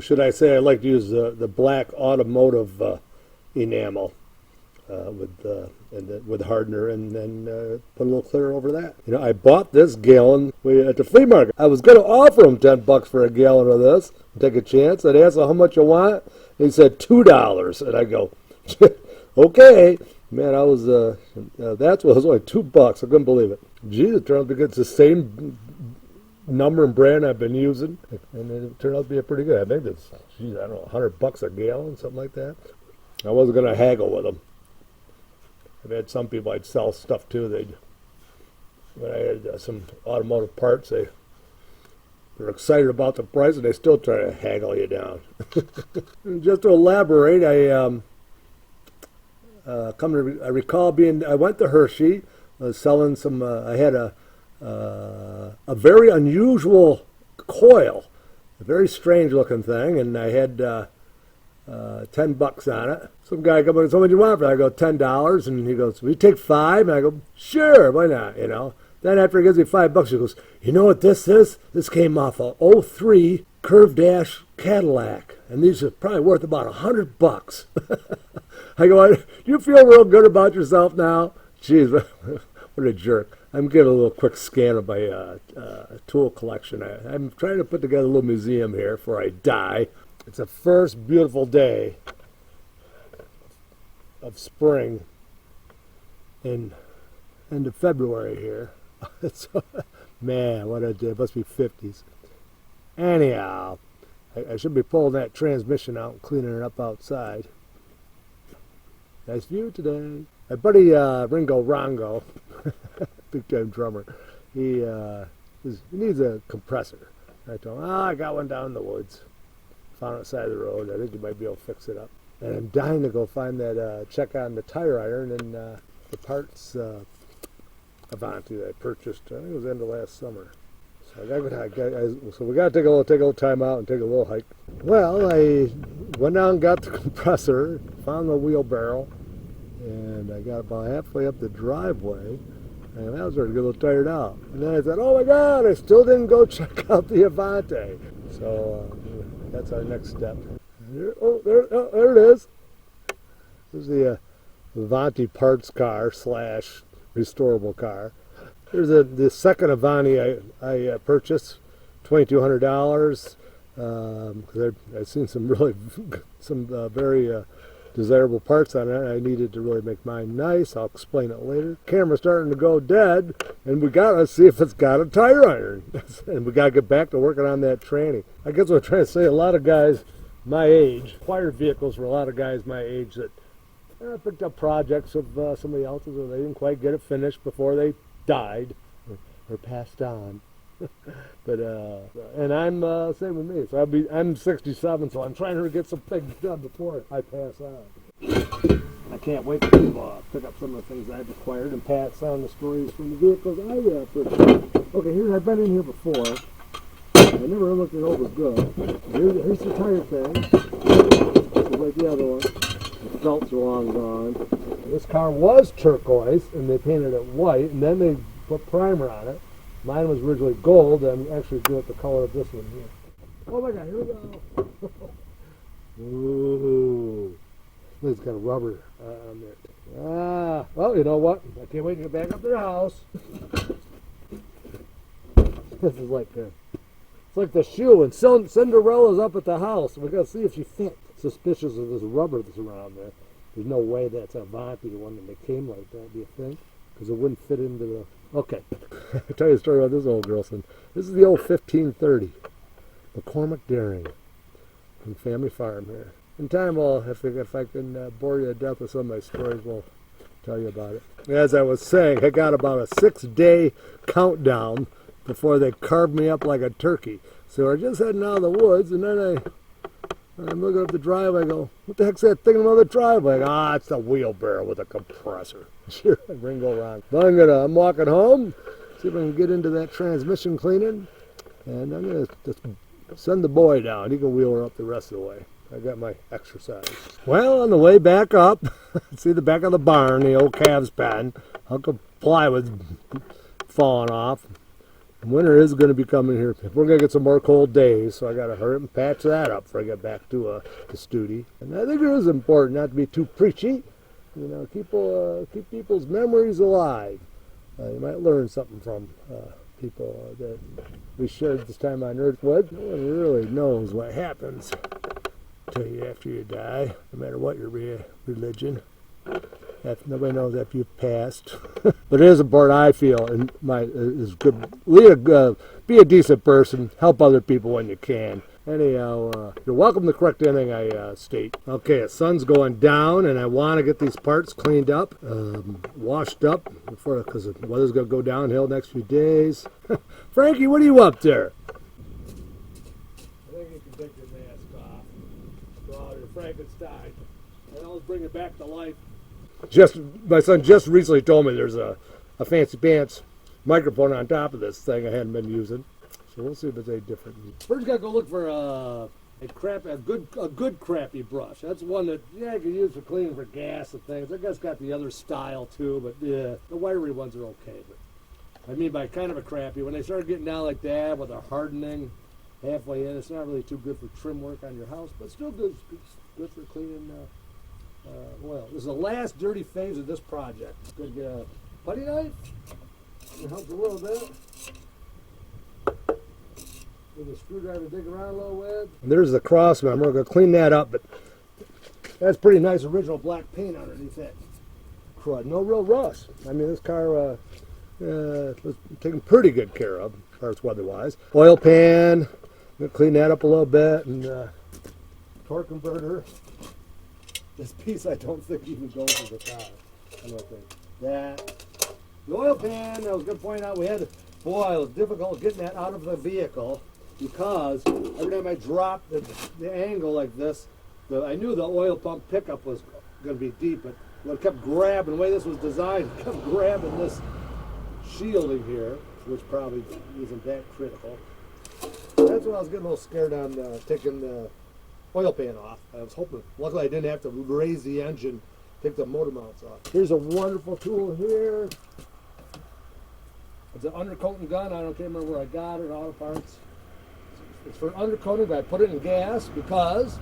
should I say, I like to use the black automotive enamel with hardener, and then put a little clear over that. You know, I bought this gallon at the flea market. I was going to offer him $10 for a gallon of this, take a chance. I'd ask him how much you want. And he said $2, and I go, okay. Man, I was that's what it was, only $2. I couldn't believe it. Geez, it turned out to be it's the same number and brand I've been using, and it turned out to be pretty good. I think it's, geez, I don't know, $100 a gallon, something like that. I wasn't going to haggle with them. I've had some people I'd sell stuff to. When I had some automotive parts, they're excited about the price, and they still try to haggle you down. Just to elaborate, I recall I went to Hershey, selling some. I had a very unusual coil, a very strange looking thing, and I had $10 on it. Some guy comes up and said, "What do you want for it?" I go, $10, and he goes, "Will you take 5?" And I go, "Sure, why not?" You know. Then after he gives me $5, he goes, "You know what this is? This came off a '03 curved dash Cadillac, and these are probably worth about $100." I go, "Do you feel real good about yourself now?" Jeez, what a jerk. I'm giving a little quick scan of my tool collection. I'm trying to put together a little museum here before I die. It's the first beautiful day of spring in end of February here. Man, what a day. It must be 50s. Anyhow, I should be pulling that transmission out and cleaning it up outside. Nice view today. My buddy Ringo Rongo, big time drummer, he needs a compressor. I told him, I got one down in the woods. Found it on the side of the road. I think you might be able to fix it up. And I'm dying to go find that, check on the tire iron and the parts Avanti that I purchased. I think it was the end of last summer. So we got to take a little time out and take a little hike. Well, I went down and got the compressor, found the wheelbarrow, and I got about halfway up the driveway, and I was starting to get a little tired out. And then I said, "Oh my God, I still didn't go check out the Avanti." So that's our next step. There it is. This is the Avanti parts car / restorable car. Here's the second Avanti I purchased, $2,200. Because I've seen some very desirable parts on it. I needed to really make mine nice. I'll explain it later. Camera's starting to go dead, and we gotta see if it's got a tire iron. And we gotta get back to working on that tranny. I guess what I'm trying to say, a lot of guys my age acquired vehicles for a lot of guys my age that picked up projects of somebody else's, or they didn't quite get it finished before they died or passed on. But and I'm same with me. So I'm 67, so I'm trying to get some things done before I pass on. I can't wait to pick up some of the things I've acquired and pass on the stories from the vehicles I purchased. Okay, I've been in here before. I never looked it over good. Here's the tire thing. Just like the other one. The felts are long gone. This car was turquoise, and they painted it white, and then they put primer on it. Mine was originally gold. I'm actually doing the color of this one here. Oh my God, here we go. Ooh. It's got a rubber on it. Well, you know what? I can't wait to get back up to the house. This is like it's like the shoe, and Cinderella's up at the house. We gotta see if she fits. Suspicious of this rubber that's around there. There's no way that's Avanti, the one that came like that, do you think? Because it wouldn't fit into the... Okay. I'll tell you a story about this old girl. This is the old 1530. McCormick Daring from Family Farm here. In time, if I can bore you to death with some of my stories, we'll tell you about it. As I was saying, I got about a 6-day countdown before they carved me up like a turkey. So we're just heading out of the woods, and then I'm looking up the driveway. I go, "What the heck's that thing in the driveway?" It's the wheelbarrow with a compressor. Sure, Ringo around. But I'm walking home, see if I can get into that transmission cleaning, and I'm gonna just send the boy down. He can wheel her up the rest of the way. I got my exercise. Well, on the way back up, see the back of the barn, the old calves pen, hunk of plywood falling off. Winter is going to be coming here. We're going to get some more cold days, so I got to hurry up and patch that up before I get back to Studi. And I think it is important not to be too preachy. You know, keep people's memories alive. You might learn something from people that we shared this time on Earth with. No one really knows what happens to you after you die, no matter what your religion. Nobody knows after you've passed. But it is important, I feel, and is good. Be a decent person. Help other people when you can. Anyhow, you're welcome to correct anything I state. Okay, the sun's going down, and I want to get these parts cleaned up, washed up, because the weather's going to go downhill next few days. Frankie, what are you up there? I think you can take your mask off. Draw your Frankenstein. And I'll bring it back to life. My son just recently told me there's a fancy pants microphone on top of this thing I hadn't been using. So we'll see if it's any different. First, got to go look for a good crappy brush. That's one that you can use for cleaning for gas and things. I guess got the other style too, but yeah, the wiry ones are okay. But I mean by kind of a crappy, when they start getting down like that with a hardening halfway in, it's not really too good for trim work on your house, but still good for cleaning oil. This is the last dirty phase of this project. Going to get a putty knife. It helps a little bit. With a screwdriver, dig around a little with. And there's the cross member. We're going to clean that up, but that's pretty nice original black paint underneath that crud. No real rust. I mean, this car was taken pretty good care of, as far as weather-wise. Oil pan. Going to clean that up a little bit, and torque converter. This piece I don't think even goes with the car. I don't think. That. The oil pan, I was going to point out, it was difficult getting that out of the vehicle because every time I dropped the angle like this, I knew the oil pump pickup was going to be deep, but when it kept grabbing, the way this was designed, it kept grabbing this shielding here, which probably isn't that critical. That's when I was getting a little scared on taking the oil pan off. I was hoping, luckily I didn't have to raise the engine, take the motor mounts off. Here's a wonderful tool here. It's an undercoating gun. I can't remember where I got it, auto parts. It's for undercoating, but I put it in gas because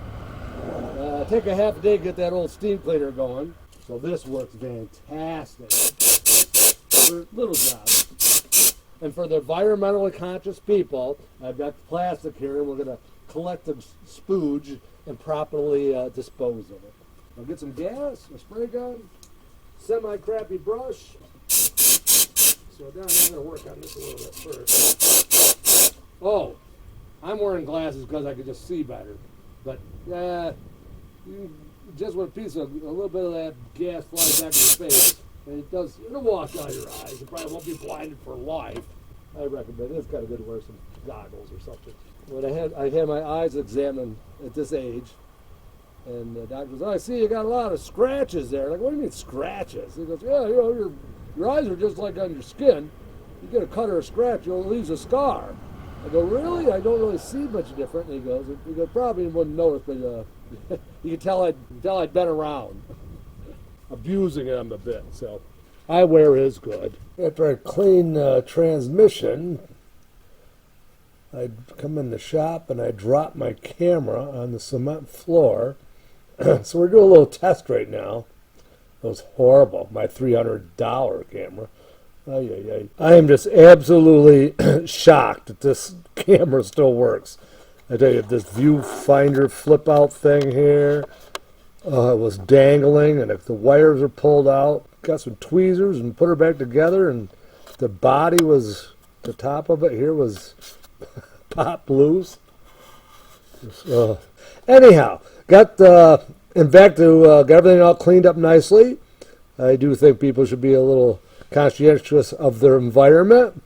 take a half a day to get that old steam cleaner going. So this works fantastic for little jobs. And for the environmentally conscious people, I've got the plastic here, and we're going to collect the spooge and properly dispose of it. I'll get some gas, a spray gun, semi-crappy brush. So now I'm going to work on this a little bit first. Oh, I'm wearing glasses because I can just see better. But just with a little bit of that gas flies back in your face, and it'll wash out your eyes. You probably won't be blinded for life. I recommend it. It's kind of good to wear some goggles or something. When I had my eyes examined at this age, and the doctor goes, "Oh, I see you got a lot of scratches there." Like, what do you mean scratches? He goes, "Yeah, your eyes are just like on your skin. You get a cut or a scratch, it leaves a scar." I go, "Really? I don't really see much different." And he goes, "Probably wouldn't notice, but you can tell I'd been around." Abusing him a bit, so eyewear is good. After I clean transmission, I'd come in the shop and I drop my camera on the cement floor. So we're doing a little test right now. It was horrible. My $300 camera. I am just absolutely shocked that this camera still works. I tell you, this viewfinder flip out thing here, it was dangling, and if the wires are pulled out, got some tweezers and put her back together, and the body was, the top of it here was popped loose. Anyhow, got everything all cleaned up nicely. I do think people should be a little conscientious of their environment.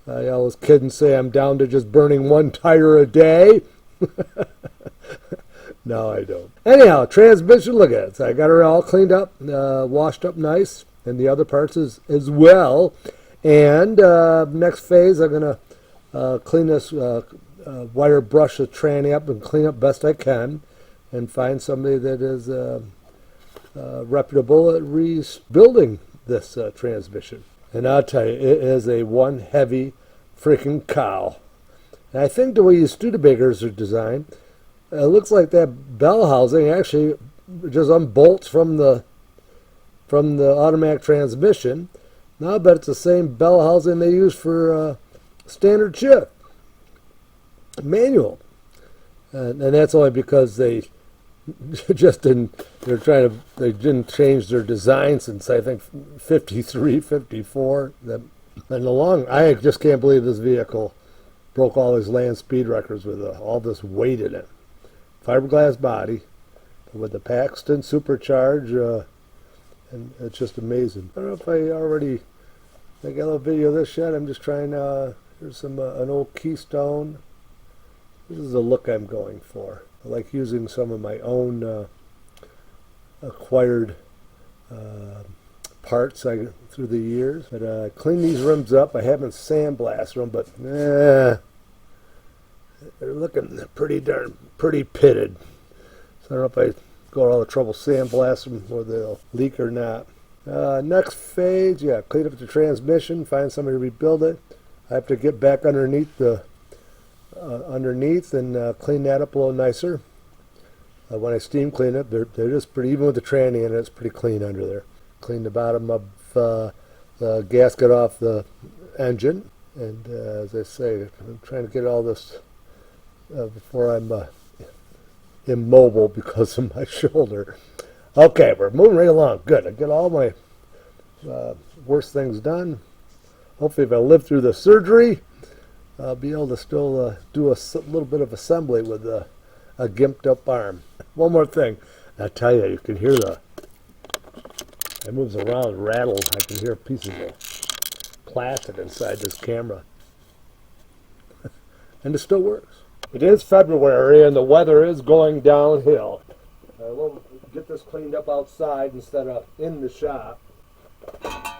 I always kid and say I'm down to just burning one tire a day. No, I don't. Anyhow, transmission, look at it. So I got her all cleaned up, washed up nice, and the other parts as well. And next phase, I'm going to clean this wire brush the tranny up and clean up best I can and find somebody that is reputable at rebuilding this transmission. And I'll tell you, it is a one heavy freaking cow. And I think the way these Studebakers are designed, it looks like that bell housing actually just unbolts from the automatic transmission. Now I bet it's the same bell housing they use for standard shift manual, and that's only because they just didn't. They didn't change their design since I think 53, 54. I just can't believe this vehicle broke all these land speed records with all this weight in it. Fiberglass body with the Paxton supercharge, and it's just amazing. I don't know if I got a little video of this yet. I'm just trying. Here's an old Keystone. This is the look I'm going for. I like using some of my own acquired parts through the years. But I clean these rims up. I haven't sandblasted them, but they're looking pretty pitted. So I don't know if I go to all the trouble sandblasting them, whether they'll leak or not. Next phase, clean up the transmission, find somebody to rebuild it. I have to get back underneath and clean that up a little nicer. When I steam clean it, they're just pretty, even with the tranny in it, it's pretty clean under there. Clean the bottom of the gasket off the engine, and as I say, I'm trying to get all this before I'm immobile because of my shoulder. Okay, we're moving right along. Good. I get all my worst things done. Hopefully, if I live through the surgery, I'll be able to still do a little bit of assembly with a gimped up arm. One more thing. I tell you, you can hear it moves around, rattles. I can hear pieces of plastic inside this camera. And it still works. It is February and the weather is going downhill. We'll get this cleaned up outside instead of in the shop. I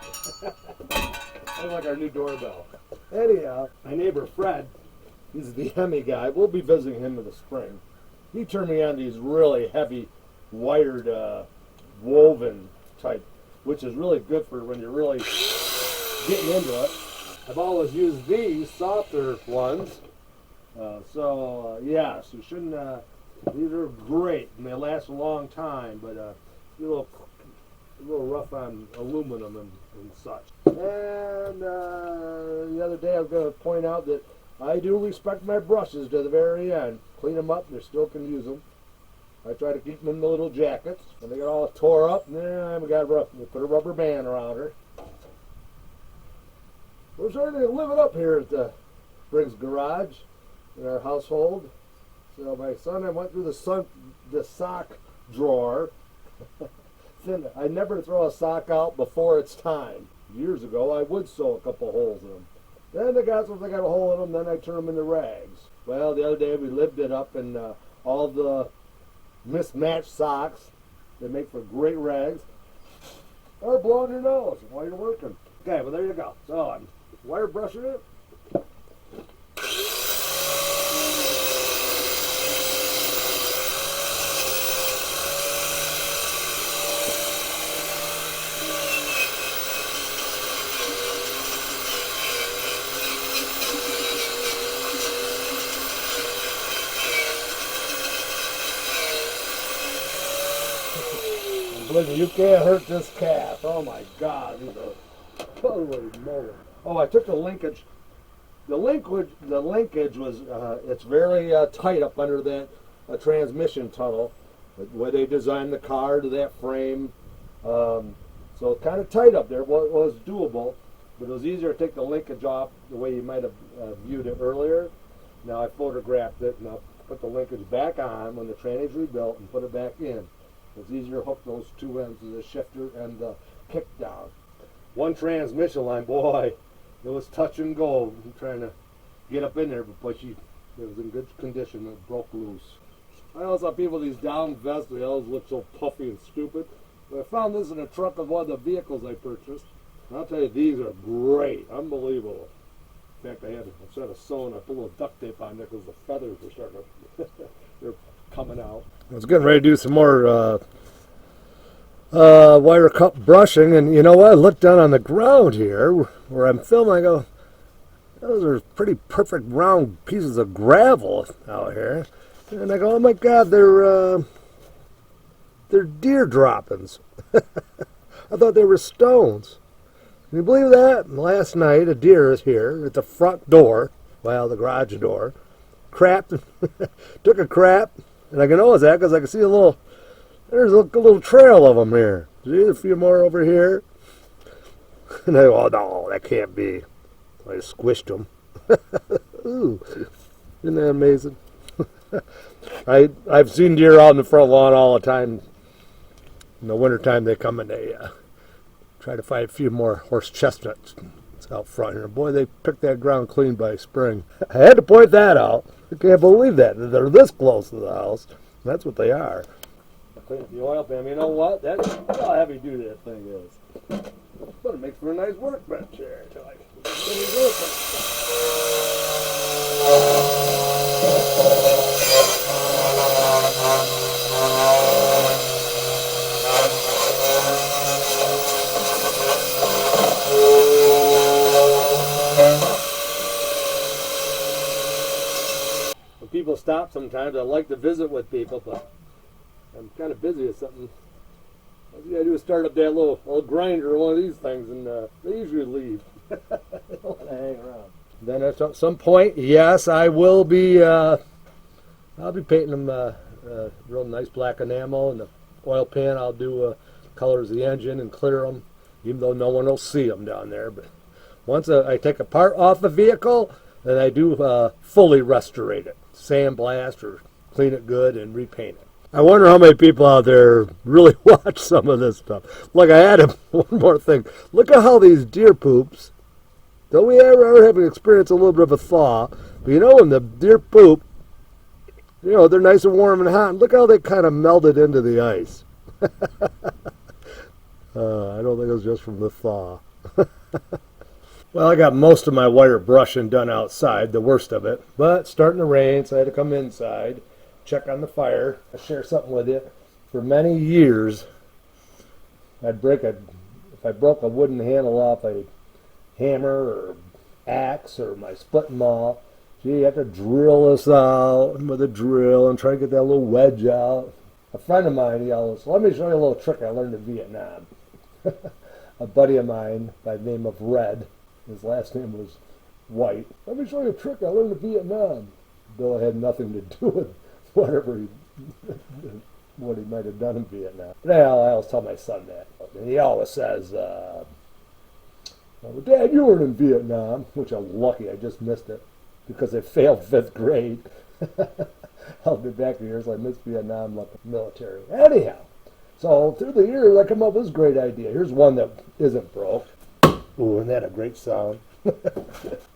like our new doorbell. Anyhow, my neighbor Fred, he's the Hemi guy. We'll be visiting him in the spring. He turned me on these really heavy wired woven type, which is really good for when you're really getting into it. I've always used these softer ones. Yes, you shouldn't. These are great and they last a long time, but a little rough on aluminum and such. And the other day I was going to point out that I do respect my brushes to the very end. Clean them up, they still can use them. I try to keep them in the little jackets. When they get all tore up, we put a rubber band around her. We're starting to live it up here at the Briggs Garage in our household. So my son, I went through the sock drawer. I never throw a sock out before it's time. Years ago, I would sew a couple holes in them. Then they got a hole in them, then I turn them into rags. Well, the other day we lived it up, and all the mismatched socks that make for great rags are blowing your nose while you're working. Okay, well there you go. So I'm wire brushing it. Believe me, you can't hurt this calf. Oh my God, these are totally moly. Oh, I took the linkage. The linkage was it's very tight up under that transmission tunnel, where they designed the car to that frame. So it's kind of tight up there. Well, it was doable, but it was easier to take the linkage off the way you might have viewed it earlier. Now I photographed it, and I'll put the linkage back on when the tranny's rebuilt and put it back in. It's easier to hook those two ends of the shifter and the kick down. One transmission line, boy, it was touch and go. I'm trying to get up in there, but it was in good condition. It broke loose. I always saw people with these down vests, they always look so puffy and stupid. But I found this in the trunk of one of the vehicles I purchased. And I'll tell you, these are great, unbelievable. In fact, instead of sewing, I put a little duct tape on there because the feathers were starting to, they're coming out. I was getting ready to do some more wire cup brushing, and you know what? I looked down on the ground here where I'm filming. I go, those are pretty perfect round pieces of gravel out here. And I go, oh my God, they're deer droppings. I thought they were stones. Can you believe that? Last night, a deer is here at the front door, well, the garage door, crapped, took a crap, and I can know it's that because I can see there's a little trail of them here. See, a few more over here. And I go, oh no, that can't be. I squished them. Ooh, isn't that amazing? I've seen deer out in the front lawn all the time. In the wintertime, they come and they try to find a few more horse chestnuts out front here. Boy, they pick that ground clean by spring. I had to point that out. I can't believe that. They're this close to the house. That's what they are. Clean up the oil pan. You know what? That's how heavy duty that thing is. But it makes for a nice workbench here. When people stop sometimes, I like to visit with people, but I'm kind of busy with something. All you gotta do is start up that little grinder or one of these things, and they usually leave. They don't want to hang around. Then at some point, yes, I will be. I'll be painting them real nice black enamel, and the oil pan I'll do colors of the engine and clear them, even though no one will see them down there. But once I take a part off the vehicle, then I do fully restorate it, sandblast or clean it good and repaint it. I wonder how many people out there really watch some of this stuff. Look, I had one more thing. Look at how these deer poops, though we ever have experienced a little bit of a thaw, but you know when the deer poop, you know, they're nice and warm and hot, and look how they kind of melted into the ice. I don't think it was just from the thaw. Well, I got most of my wire brushing done outside, the worst of it, but it's starting to rain, so I had to come inside. Check on the fire. I'll share something with you. For many years, if I broke a wooden handle off a hammer or axe or my splitting maul, gee, you have to drill this out with a drill and try to get that little wedge out. A friend of mine yells, let me show you a little trick I learned in Vietnam. A buddy of mine by the name of Red, his last name was White. Let me show you a trick I learned in Vietnam. Bill had nothing to do with what he might have done in Vietnam. But I always tell my son that. And he always says, well, Dad, you weren't in Vietnam, which I'm lucky I just missed it because I failed 5th grade. I'll be back in years. I missed Vietnam like the military. Anyhow, so through the years I come up with this great idea. Here's one that isn't broke. Ooh, isn't that a great sound?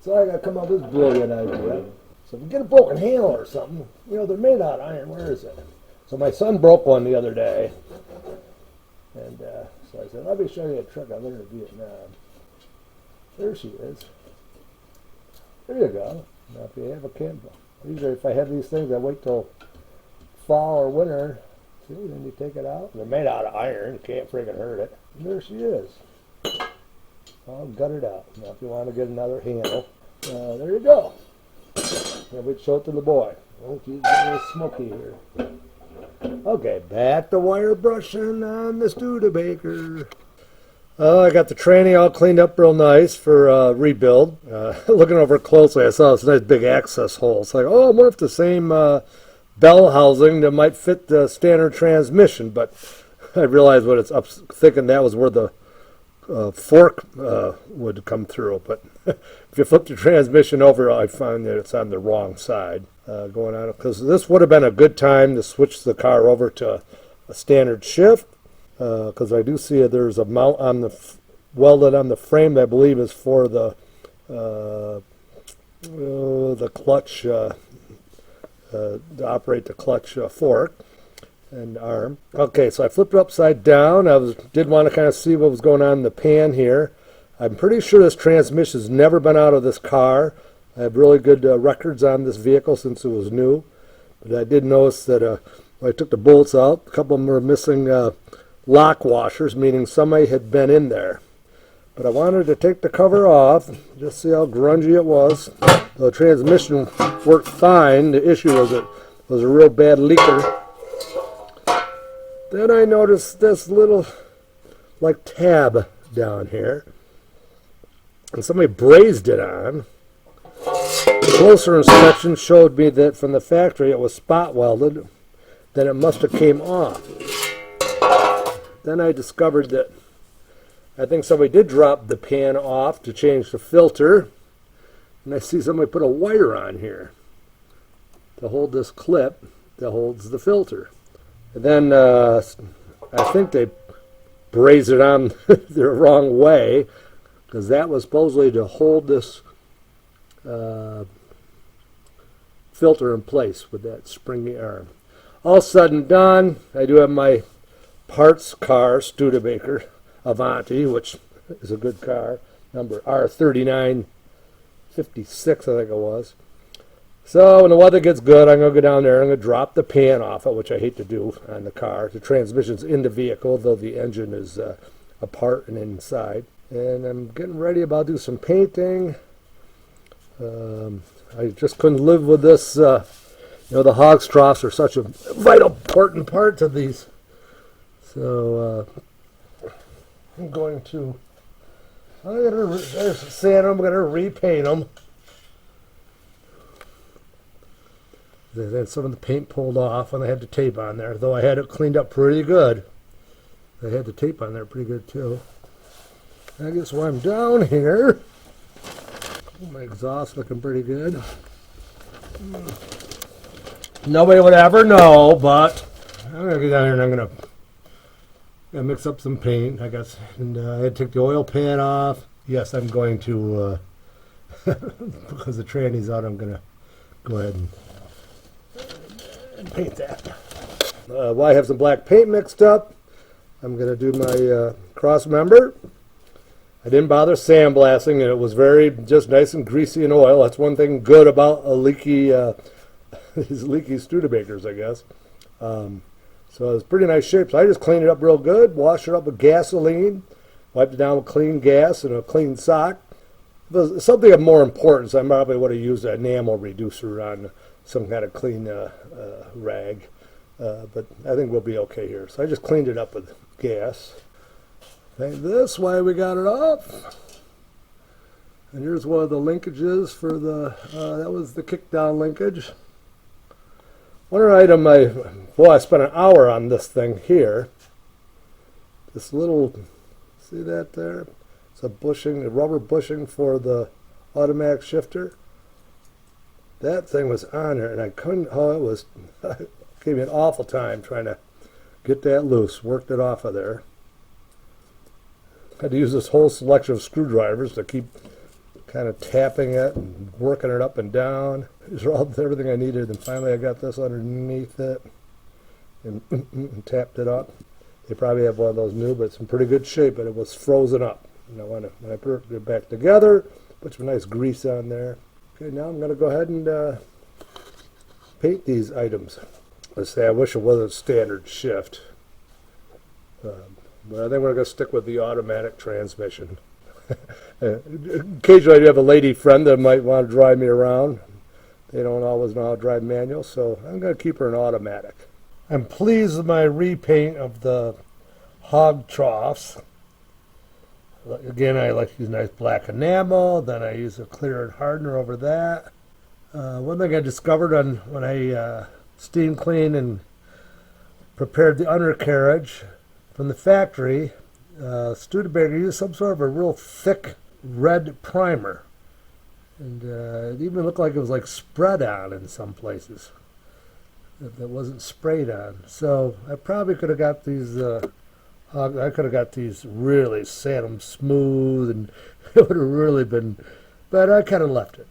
So I got to come up with this brilliant idea. So if you get a broken handle or something, you know, they're made out of iron. Where is it? So my son broke one the other day. And so I said, let me show you a trick I learned in Vietnam. There she is. There you go. Now if you have a candle. Usually if I have these things, I wait till fall or winter. See, then you take it out. They're made out of iron. You can't freaking hurt it. And there she is. All gutted out. Now if you want to get another handle, there you go. And we'd show it to the boy. Oh, geez, it's a little smoky here. Okay, back to wire brushing on the Studebaker. I got the tranny all cleaned up real nice for rebuild. Looking over closely, I saw this nice big access hole. It's like, oh, I wonder if the same bell housing that might fit the standard transmission. But I realized what it's up, thinking that was where the fork would come through. But if you flip the transmission over, I find that it's on the wrong side going on. Because this would have been a good time to switch the car over to a standard shift. Because I do see there's a mount on the welded on the frame that I believe is for the clutch to operate the clutch fork and arm. Okay, so I flipped it upside down. Did want to kind of see what was going on in the pan here. I'm pretty sure this transmission has never been out of this car. I have really good records on this vehicle since it was new. But I did notice that when I took the bolts out, a couple of them were missing lock washers, meaning somebody had been in there. But I wanted to take the cover off, just see how grungy it was. The transmission worked fine. The issue was it was a real bad leaker. Then I noticed this little, like, tab down here. And somebody brazed it on. Closer inspection showed me that from the factory it was spot welded. Then it must have came off. Then I discovered that I think somebody did drop the pan off to change the filter. And I see somebody put a wire on here to hold this clip that holds the filter. And then I think they brazed it on the wrong way, because that was supposedly to hold this filter in place with that springy arm. All said and done, I do have my parts car, Studebaker Avanti, which is a good car, number R3956, I think it was. So when the weather gets good, I'm going to go down there and I'm going to drop the pan off it, which I hate to do on the car. The transmission's in the vehicle, though the engine is apart and inside. And I'm getting ready, about to do some painting. I just couldn't live with this. The hog troughs are such a vital, important part to these. So I'm going to, there's sand, I'm going to repaint them. They had some of the paint pulled off and I had the tape on there, though I had it cleaned up pretty good. I had the tape on there pretty good too. I guess while I'm down here, my exhaust looking pretty good. Nobody would ever know, but I'm going to get down here and I'm going to mix up some paint, I guess. And I had to take the oil pan off. Yes, I'm going to, because the tranny's out, I'm going to go ahead and paint that. While I have some black paint mixed up, I'm going to do my cross member. I didn't bother sandblasting, and it was very just nice and greasy in oil. That's one thing good about a leaky, these leaky Studebakers, I guess. So it was pretty nice shape. So I just cleaned it up real good, washed it up with gasoline, wiped it down with clean gas and a clean sock. If it was something of more importance, I probably would have used an enamel reducer on some kind of clean rag. But I think we'll be okay here. So I just cleaned it up with gas. Like this, why we got it off. And here's one of the linkages for the, that was the kickdown linkage. One item I spent an hour on this thing here. This little, see that there? It's a bushing, a rubber bushing for the automatic shifter. That thing was on there and I couldn't, it gave me an awful time trying to get that loose, worked it off of there. Had to use this whole selection of screwdrivers to keep kind of tapping it and working it up and down. These are all everything I needed, and finally I got this underneath it and tapped it up. They probably have one of those new, but it's in pretty good shape, but it was frozen up. And when I put it back together, put some nice grease on there. Okay, now I'm going to go ahead and paint these items. Let's say I wish it was a standard shift. But I think we're going to stick with the automatic transmission. Occasionally I have a lady friend that might want to drive me around. They don't always know how to drive manual, so I'm going to keep her in automatic. I'm pleased with my repaint of the hog troughs. Again, I like to use nice black enamel, then I use a clear hardener over that. One thing I discovered when I steam cleaned and prepared the undercarriage from the factory, Studebaker used some sort of a real thick red primer. And it even looked like it was like spread on in some places. That wasn't sprayed on. So I probably could have got these, I could have got these really sand them smooth and it would have really been, but I kind of left it.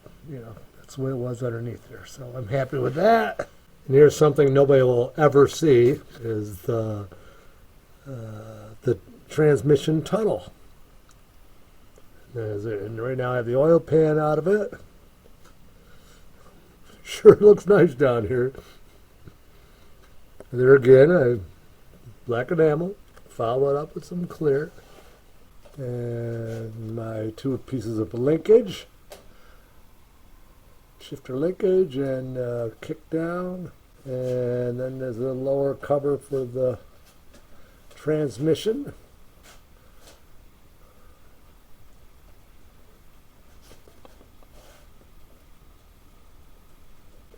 That's the way it was underneath there. So I'm happy with that. And here's something nobody will ever see is the transmission tunnel. And right now I have the oil pan out of it. Sure looks nice down here. And there again, I black enamel, follow it up with some clear. And my two pieces of linkage, shifter linkage and kick down. And then there's a lower cover for the transmission.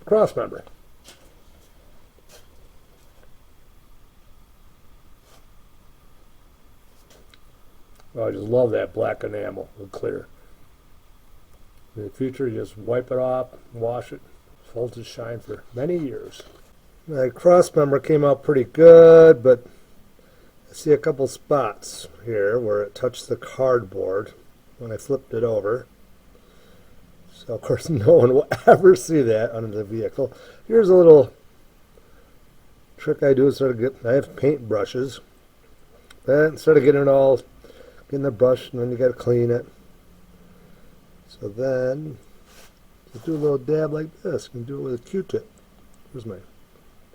Cross member. Oh, I just love that black enamel and clear. In the future, you just wipe it off, wash it, hold it shine for many years. My cross member came out pretty good, but I see a couple spots here where it touched the cardboard when I flipped it over. So of course no one will ever see that under the vehicle. Here's a little trick I do instead of I have paint brushes. Then instead of getting the brush, and then you got to clean it. So then just do a little dab like this. You can do it with a Q-tip.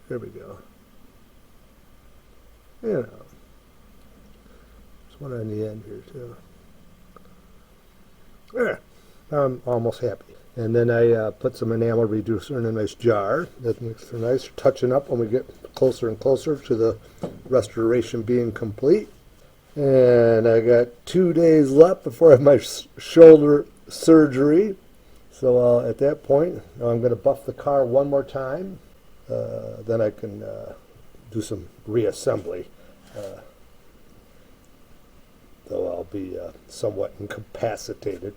There we go. You know, there's one on the end here too. There. I'm almost happy. And then I put some enamel reducer in a nice jar. That makes for nice touching up when we get closer and closer to the restoration being complete. And I got 2 days left before I have my shoulder surgery. So at that point, I'm going to buff the car one more time. Then I can do some reassembly. Though I'll be somewhat incapacitated.